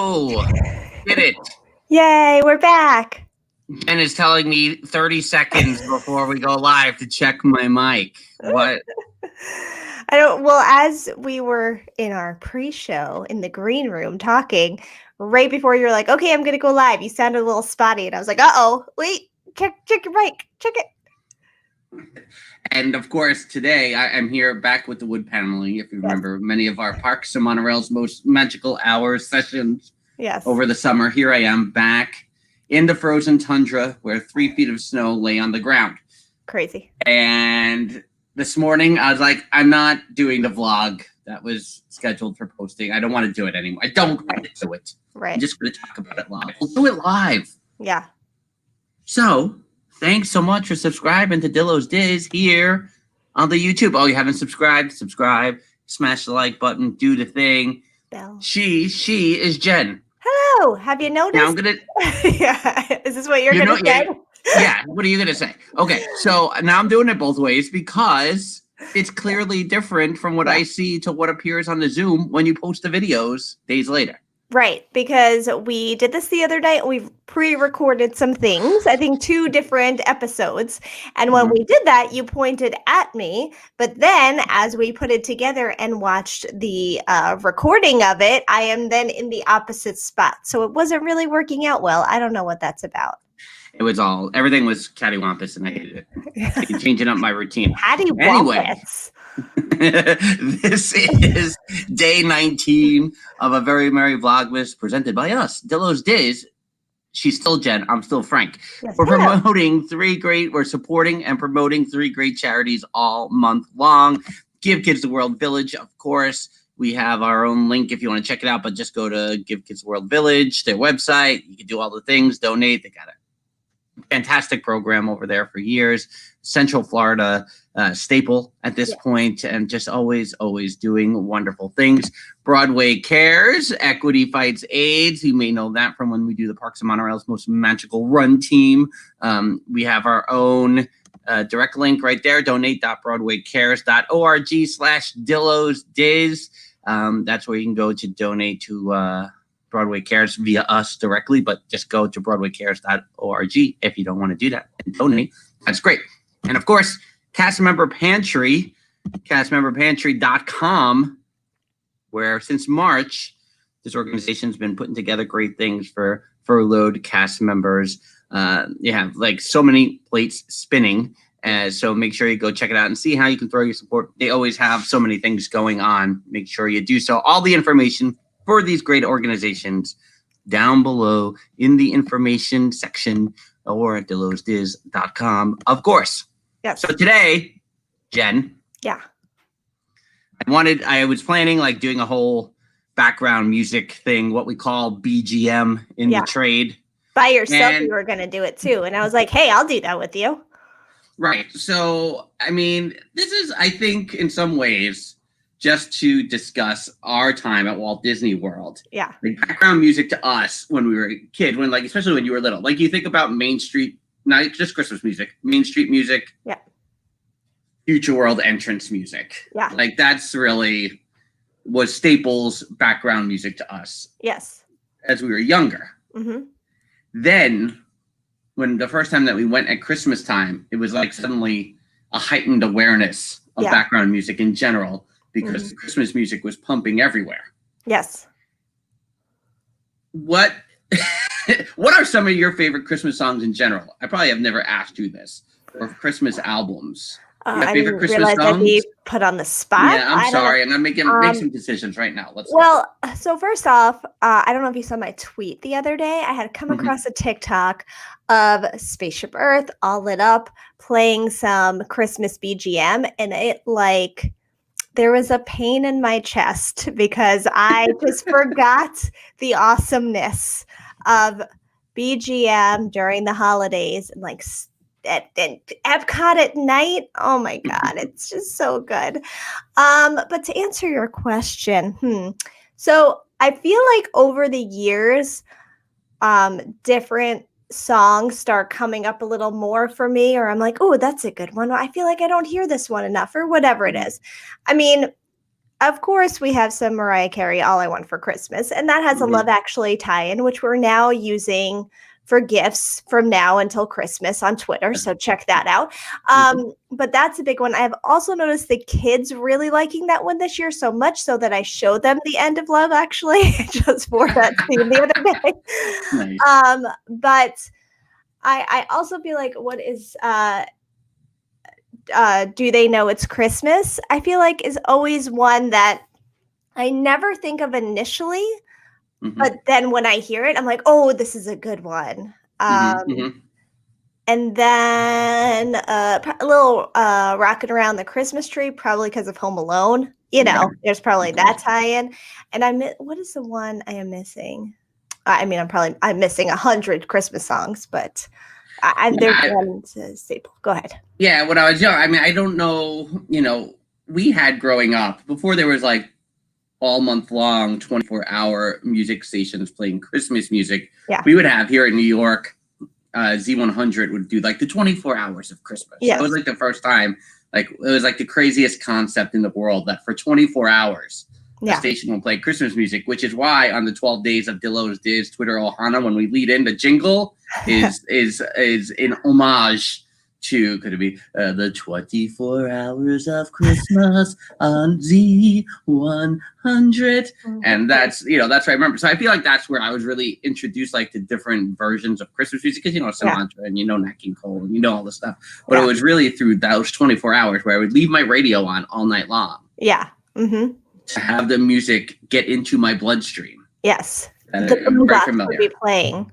go. Did it. Yay, we're back. Jen is telling me 30 seconds before we go live to check my mic. What? Well, as we were in our pre-show in the green room talking, right before you were like, okay, I'm going to go live, you sounded a little spotty. And I was like, uh-oh, wait, check your mic. Check it. And of course, today I'm here back with the wood paneling. If you remember many of our Parks and Monorail's most magical hours sessions over the summer, here I am back in the frozen tundra where 3 feet of snow lay on the ground. Crazy. And this morning I was like, I'm not doing the vlog that was scheduled for posting. I don't want to do it anymore. I don't want to do it. Right. I'm just going to talk about it live. We'll do it live. Yeah. So thanks so much for subscribing to Dillo's Diz here on the YouTube. Oh, you haven't subscribed? Subscribe. Smash the like button. Do the thing. Bell. She is Jen. Hello. Have you noticed? Now I'm gonna. Yeah. Is this what you're gonna say? Yeah. What are you gonna say? Okay. So now I'm doing it both ways because it's clearly different from what I see to what appears on the Zoom when you post the videos days later. Right, because we did this the other night. We've pre-recorded some things, I think 2 different episodes. And when we did that, you pointed at me. But then as we put it together and watched the recording of it, I am then in the opposite spot. So it wasn't really working out well. I don't know what that's about. It was everything was cattywampus and I hated it. Changing up my routine. Cattywampus. Anyway. This is day 19 of A Very Merry Vlogmas presented by us, Dillo's Diz. She's still Jen. I'm still Frank. Yes, we're supporting and promoting 3 great charities all month long. Give Kids the World Village, of course. We have our own link if you want to check it out, but just go to Give Kids the World Village, their website. You can do all the things, donate. They got a fantastic program over there for years. Central Florida staple at this point, and just always doing wonderful things. Broadway Cares, Equity Fights AIDS. You may know that from when we do the Parks and Monorail's most magical run team. We have our own direct link right there, donate.broadwaycares.org/Dillo's Diz. That's where you can go to donate to Broadway Cares via us directly, but just go to broadwaycares.org if you don't want to do that and donate. That's great. And of course, Member Pantry, castmemberpantry.com, where since March, this organization's been putting together great things for furloughed cast members. You have like so many plates spinning. So make sure you go check it out and see how you can throw your support. They always have so many things going on. Make sure you do so. All the information for these great organizations down below in the information section or at dillosdiz.com, of course. Yes. So today, Jen. Yeah. I was planning like doing a whole background music thing, what we call BGM in the trade. By yourself, you were going to do it too. And I was like, hey, I'll do that with you. Right. So, I mean, this is, I think, in some ways, just to discuss our time at Walt Disney World. Yeah. Like background music to us when we were a kid, especially when you were little. Like you think about Main Street, not just Christmas music, Main Street music. Yeah. Future World entrance music. Yeah. Like that's really was staples background music to us. Yes. As we were younger. Mm-hmm. Then when the first time that we went at Christmas time, it was like suddenly a heightened awareness of background music in general. Because the Christmas music was pumping everywhere. Yes. What are some of your favorite Christmas songs in general? I probably have never asked you this. Or Christmas albums. I didn't realize I'd be put on the spot. Yeah, I'm sorry. I'm going to make some decisions right now. So first off, I don't know if you saw my tweet the other day. I had come across a TikTok of Spaceship Earth all lit up, playing some Christmas BGM, and it like... there was a pain in my chest because I just forgot the awesomeness of BGM during the holidays and like at Epcot at night. Oh my God, it's just so good. But to answer your question, so I feel like over the years, different songs start coming up a little more for me, or I'm like, oh, that's a good one. I feel like I don't hear this one enough, or whatever it is. I mean, of course, we have some Mariah Carey, All I Want for Christmas, and that has a Love Actually tie-in, which we're now using for gifts from now until Christmas on Twitter. So check that out. But that's a big one. I have also noticed the kids really liking that one this year, so much so that I showed them the end of Love Actually just for that scene the other day. Nice. But I also feel like what is Do They Know It's Christmas? I feel like is always one that I never think of initially, but then when I hear it, I'm like, oh, this is a good one. And then a little Rocking Around the Christmas Tree, probably because of Home Alone. There's probably that tie-in. And what is the one I am missing? I mean, I'm missing 100 Christmas songs, but there's one staple. Go ahead. Yeah, when I was young, I mean, I don't know, we had growing up, before there was like all month long, 24-hour music stations playing Christmas music, we would have here in New York, Z100 would do like the 24 hours of Christmas. It was like the first time, like it was like the craziest concept in the world that for 24 hours, the station will play Christmas music, which is why on the 12 days of Dillo's Diz Twitter Ohana, when we lead in, the jingle is in homage to, could it be the 24 hours of Christmas on Z100? And that's what I remember. So I feel like that's where I was really introduced like to different versions of Christmas music, because Sinatra and Nat King Cole and all this stuff. But it was really through those 24 hours where I would leave my radio on all night long. Yeah. To have the music get into my bloodstream. Yes. The boombox would be playing.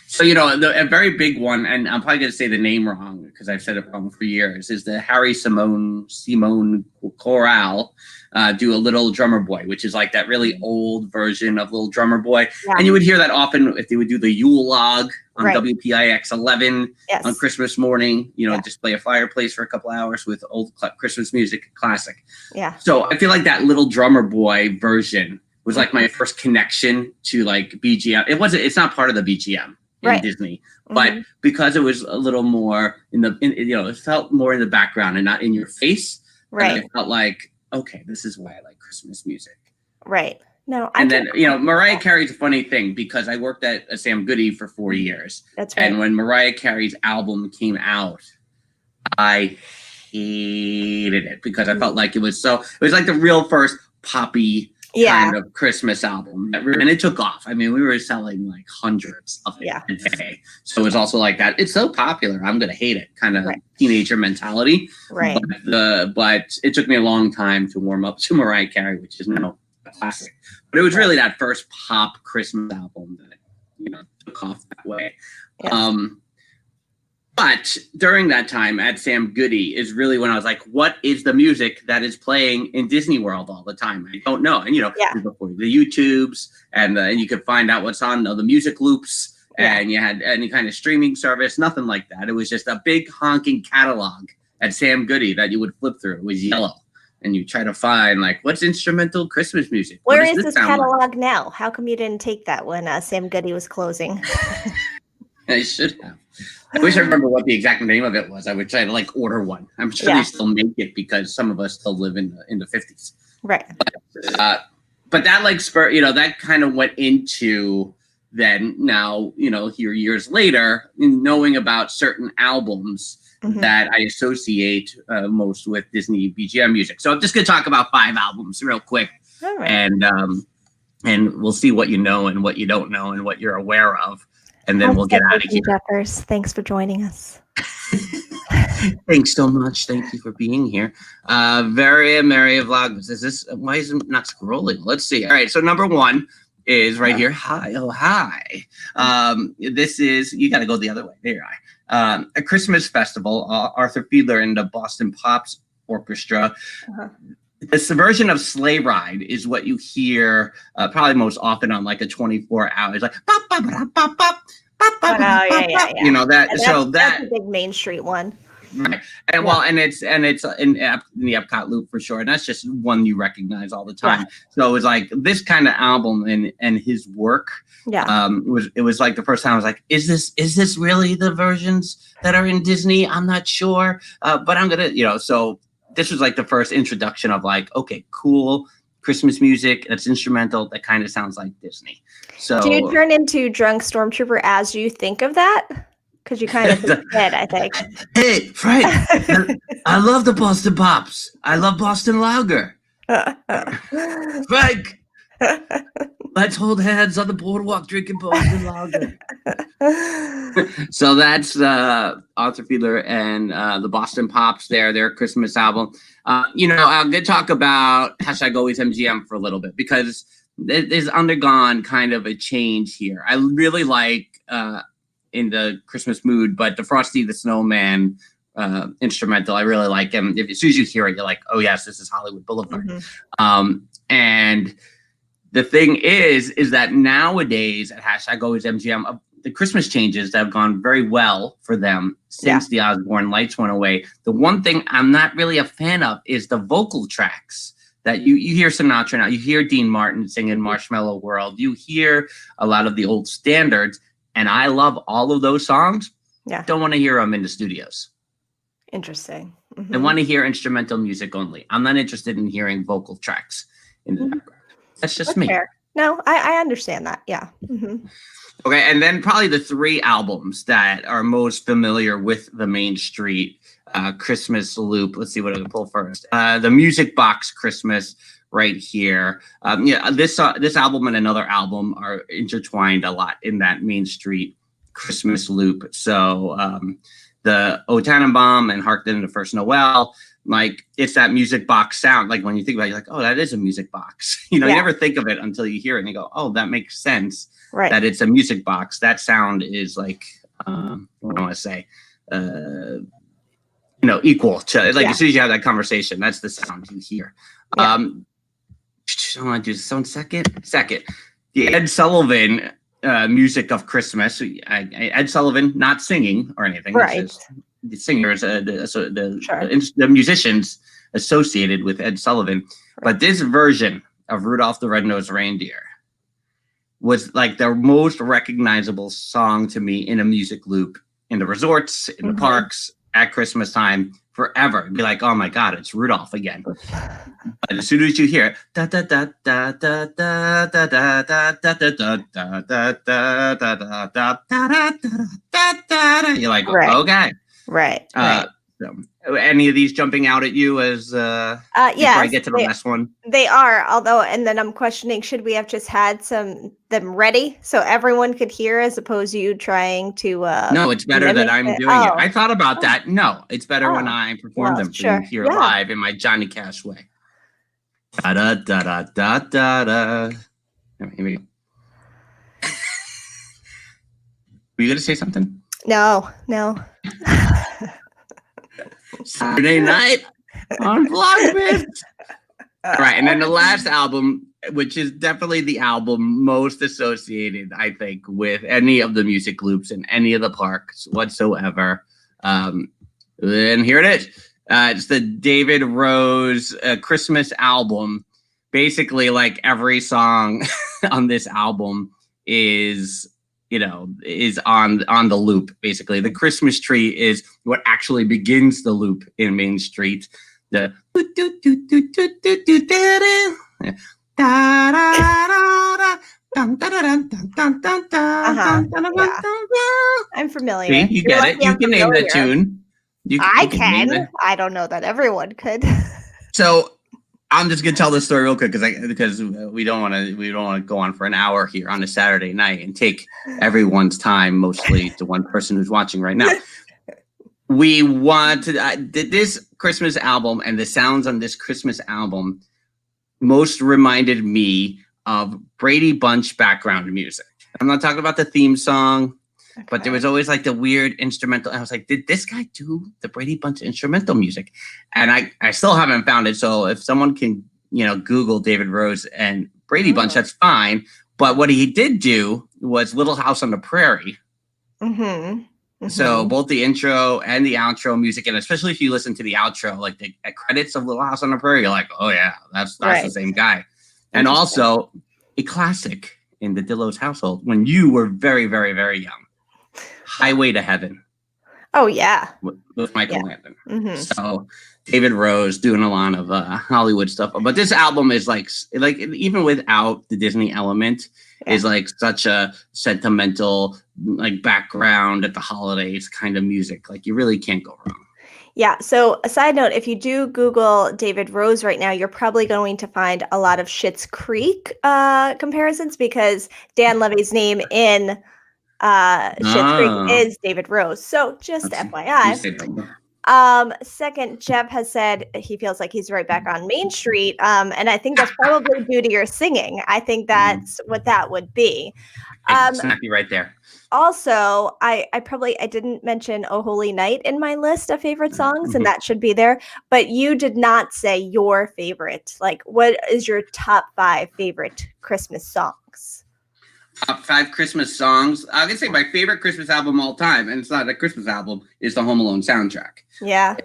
So, a very big one, and I'm probably going to say the name wrong because I've said it wrong for years, is the Harry Simone Chorale do A Little Drummer Boy, which is like that really old version of Little Drummer Boy. Yeah. And you would hear that often if they would do the Yule log on WPIX 11 on Christmas morning, just play a fireplace for a couple hours with old Christmas music, classic. Yeah. So I feel like that Little Drummer Boy version was like my first connection to like BGM. It's not part of the BGM. In Disney, but because it was a little more it felt more in the background and not in your face. Right. It felt like, okay, this is why I like Christmas music. Right. No. And then, Mariah Carey's a funny thing because I worked at Sam Goody for 4 years. That's right. And when Mariah Carey's album came out, I hated it because I felt like it was like the real first poppy kind of Christmas album. And it took off. I mean, we were selling like hundreds of it a day. So it was also like that. It's so popular, I'm going to hate it kind of teenager mentality. Right. But it took me a long time to warm up to Mariah Carey, which is now a classic. But it was really that first pop Christmas album that, took off that way. Yes. But during that time at Sam Goody is really when I was like, what is the music that is playing in Disney World all the time? I don't know. And, before the YouTubes and you could find out what's on the music loops and you had any kind of streaming service, nothing like that. It was just a big honking catalog at Sam Goody that you would flip through. It was yellow. And you try to find like, what's instrumental Christmas music? Where is this catalog now? How come you didn't take that when Sam Goody was closing? I should have. I wish I remember what the exact name of it was. I would try to like order one. I'm sure they still make it because some of us still live in the 50s. Right. But that like that kind of went into then now, here years later, knowing about certain albums that I associate most with Disney BGM music. So I'm just going to talk about 5 albums real quick. All right. And we'll see what you know and what you don't know and what you're aware of. And then we'll get out of here. Jeffers. Thanks for joining us. Thanks so much. Thank you for being here. Very Merry Vlogmas. Why is it not scrolling? Let's see. All right. So number 1 is right here. Hi. Oh, hi. This is, you got to go the other way. There you are. A Christmas festival. Arthur Fiedler and the Boston Pops Orchestra. This version of Sleigh Ride is what you hear probably most often on like a 24 hours, like pop, pop, pop, pop, pop, pop, pop, pop. That's a big Main Street one. Right. And and it's in the Epcot loop for sure. And that's just one you recognize all the time. Yeah. So it was like this kind of album and his work. Yeah. It was like the first time I was like, is this really the versions that are in Disney? I'm not sure. But I'm gonna, so this was like the first introduction of like, okay, cool Christmas music that's instrumental that kind of sounds like Disney. So do you turn into drunk stormtrooper as you think of that? Because you kind of did, I think. Hey, Frank, I love the Boston Pops. I love Boston Lager. Frank, let's hold hands on the boardwalk drinking Boston Lager. So that's Arthur Fiedler and the Boston Pops their Christmas album. I'm going to talk about #AlwaysMGM for a little bit because it has undergone kind of a change here. I really like in the Christmas mood, but the Frosty the Snowman instrumental, I really like him. As soon as you hear it, you're like, oh yes, this is Hollywood Boulevard. Mm-hmm. And the thing is that nowadays at #AlwaysMGM, the Christmas changes that have gone very well for them since the Osborne lights went away. The one thing I'm not really a fan of is the vocal tracks that you hear Sinatra now. You hear Dean Martin singing Marshmallow World. You hear a lot of the old standards, and I love all of those songs. Yeah. Don't want to hear them in the studios. Interesting. I want to hear instrumental music only. I'm not interested in hearing vocal tracks in the background. That's just me. Fair. No, I understand that. Yeah. Mm-hmm. Okay, and then probably the 3 albums that are most familiar with the Main Street Christmas loop. Let's see what I can pull first. The Music Box Christmas right here. This album and another album are intertwined a lot in that Main Street Christmas loop. So the O Tannenbaum and Hark Then the First Noel, like it's that music box sound. Like when you think about it, you're like, oh, that is a music box. You never think of it until you hear it and you go, oh, that makes sense. Right. That it's a music box. That sound is like, what do I want to say? Equal to like as soon as you have that conversation, that's the sound you hear. I want to do this one second. The Ed Sullivan music of Christmas. Ed Sullivan not singing or anything. Right. The singers, the musicians associated with Ed Sullivan. Right. But this version of Rudolph the Red-Nosed Reindeer was like the most recognizable song to me in a music loop in the resorts, in the parks, at Christmas time, forever. Be like, oh my God, it's Rudolph again. But as soon as you hear it, da da da da da da da da da da da da da da da da da da, you're like, okay. Right. So, any of these jumping out at you as before I get to the last one? They are, and then I'm questioning, should we have just had them ready so everyone could hear as opposed to you trying to No, it's better that I'm doing it. I thought about that. No, it's better when I perform them for you here live in my Johnny Cash way. Da da da da da da da. Here we go. Were you gonna say something? No. Saturday night on Vlogmas. Right, and then the last album, which is definitely the album most associated, I think, with any of the music loops in any of the parks whatsoever. And here it is. It's the David Rose Christmas album. Basically, like every song on this album is on the loop. Basically, the Christmas tree is what actually begins the loop in Main Street. The I'm familiar. See, you get it. You can name that tune. I can. I don't know that everyone could. So I'm just gonna tell this story real quick because we don't want to go on for an hour here on a Saturday night and take everyone's time, mostly the one person who's watching right now. We want to this Christmas album and the sounds on this Christmas album most reminded me of Brady Bunch background music. I'm not talking about the theme song. Okay. But there was always like the weird instrumental. I was like, did this guy do the Brady Bunch instrumental music? And I still haven't found it. So if someone can, Google David Rose and Brady Bunch, that's fine. But what he did do was Little House on the Prairie. So both the intro and the outro music, and especially if you listen to the outro, like the credits of Little House on the Prairie, you're like, oh yeah, that's the same guy. And also a classic in the Dillows household when you were very, very, very young. Highway to Heaven. Oh yeah. with Michael Yeah. Landon. Mm-hmm. So David Rose doing a lot of Hollywood stuff, but this album is like even without the Disney element, is like such a sentimental like background at the holidays kind of music. Like you really can't go wrong. Yeah. So a side note, if you do Google David Rose right now, you're probably going to find a lot of Schitt's Creek comparisons because Dan Levy's name in Schitt's Creek is David Rose. So just FYI. Second, Jeff has said he feels like he's right back on Main Street. And I think that's probably due to your singing. I think that's what that would be. Snappy right there. Also, I didn't mention "Oh Holy Night" in my list of favorite songs, and that should be there. But you did not say your favorite. Like, what is your top 5 favorite Christmas songs? Top 5 Christmas songs. I can say my favorite Christmas album all time, and it's not a Christmas album, is the Home Alone soundtrack. Yeah.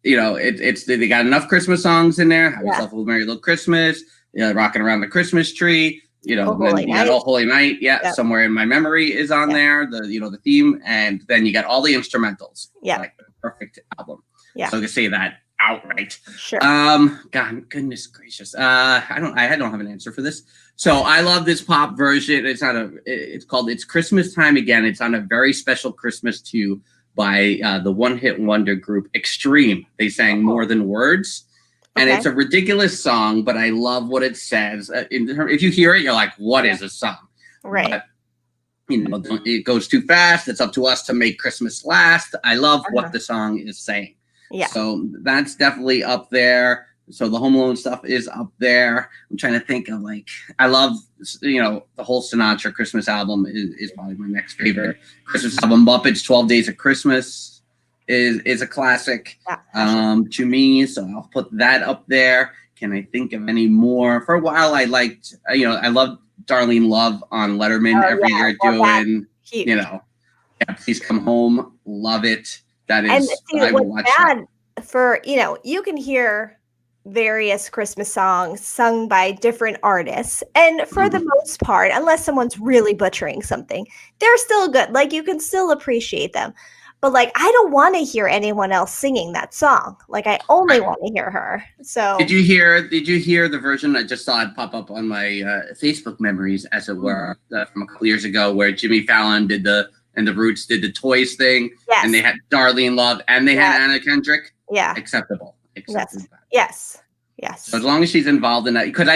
You know, it's they got enough Christmas songs in there. Have yourself a merry little Christmas. Rocking around the Christmas tree. You know, then you got Oh Holy Night. Yeah, Somewhere in My Memory is on there. The theme, and then you got all the instrumentals. Yeah, like perfect album. Yeah, so I can say that outright. Sure. God, goodness gracious. I don't have an answer for this. So I love this pop version. It's called "It's Christmas Time Again." It's on a very special Christmas tune by the one-hit wonder group Extreme. They sang More Than Words. And it's a ridiculous song, but I love what it says. If you hear it, you're like, what is this song? Right. But, you know, it goes too fast. It's up to us to make Christmas last. I love what the song is saying. Yeah. So that's definitely up there. So the Home Alone stuff is up there. I'm trying to think of I love, the whole Sinatra Christmas album is probably my next favorite Christmas album. Muppets 12 Days of Christmas is a classic to me, so I'll put that up there. Can I think of any more? For a while, I liked, I loved Darlene Love on Letterman every year doing, Please Come Home. Love it. That is, and see, I will watch that. For, you can hear various Christmas songs sung by different artists, and for the most part, unless someone's really butchering something, they're still good. Like, you can still appreciate them. But I don't want to hear anyone else singing that song. I only want to hear her. So did you hear the version? I just saw it pop up on my Facebook memories, as it were, from a couple years ago, where Jimmy Fallon did the Roots did the Toys thing, and they had Darlene Love and they had Anna Kendrick. Yeah, acceptable. Yes. So as long as she's involved in that, because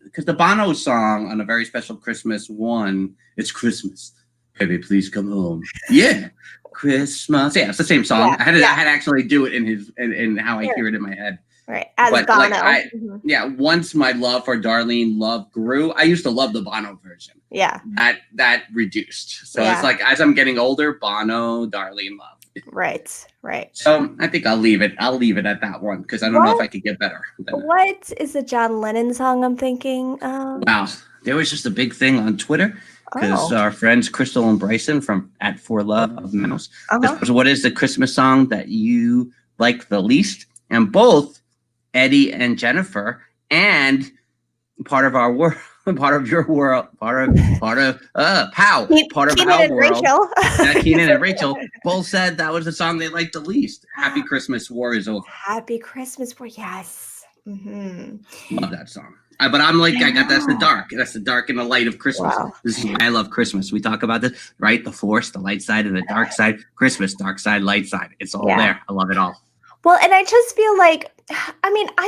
because the Bono song on A Very Special Christmas one, it's Christmas, baby, please come home. Yeah. Christmas. Yeah, it's the same song. I had to actually do it in how I hear it in my head. Right. As Bono. Once my love for Darlene Love grew, I used to love the Bono version. Yeah. That reduced. So it's as I'm getting older, Bono, Darlene Love. Right. So I think I'll leave it at that one, because I don't know if I could get better. What is the John Lennon song I'm thinking of? Wow. There was just a big thing on Twitter. Because our friends Crystal and Bryson from @4Love of Mouse. What is the Christmas song that you like the least? And both Eddie and Jennifer, and part of our world, part of your world, part of Pow, part of our world. Keenan and Rachel both said that was the song they liked the least. Happy Christmas, War is Over. Happy Christmas, War, yes. Love that song. But I'm that's the dark. That's the dark and the light of Christmas. Wow. This is why I love Christmas. We talk about this, right? The Force, the light side and the dark side. Christmas, dark side, light side. It's all there. I love it all. Well, and I just feel I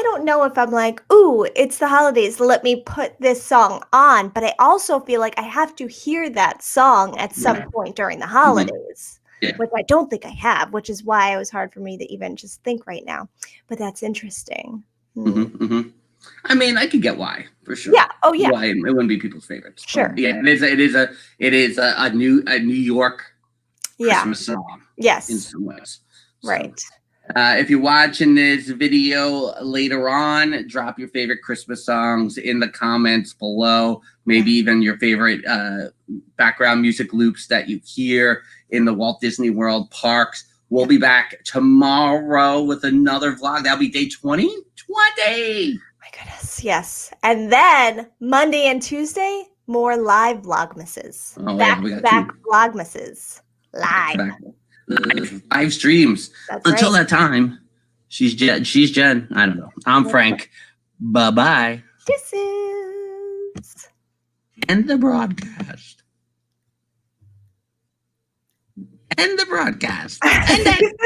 don't know if I'm ooh, it's the holidays, let me put this song on. But I also feel I have to hear that song at some point during the holidays, which I don't think I have, which is why it was hard for me to even just think right now. But that's interesting. I could get why, for sure. Yeah. Oh, yeah. Why it wouldn't be people's favorites. Sure. But yeah, it is a New York Christmas song. Yes. In some ways. Right. If you're watching this video later on, drop your favorite Christmas songs in the comments below. Maybe even your favorite background music loops that you hear in the Walt Disney World parks. We'll be back tomorrow with another vlog. That'll be day 20. My goodness, yes. And then Monday and Tuesday, more live vlogmases. Back-to-back vlogmases. Live. Live streams. That's Until right. that time, she's Jen. She's Jen. I don't know. I'm Frank. Bye-bye. Kisses. End the broadcast. End the broadcast. End it.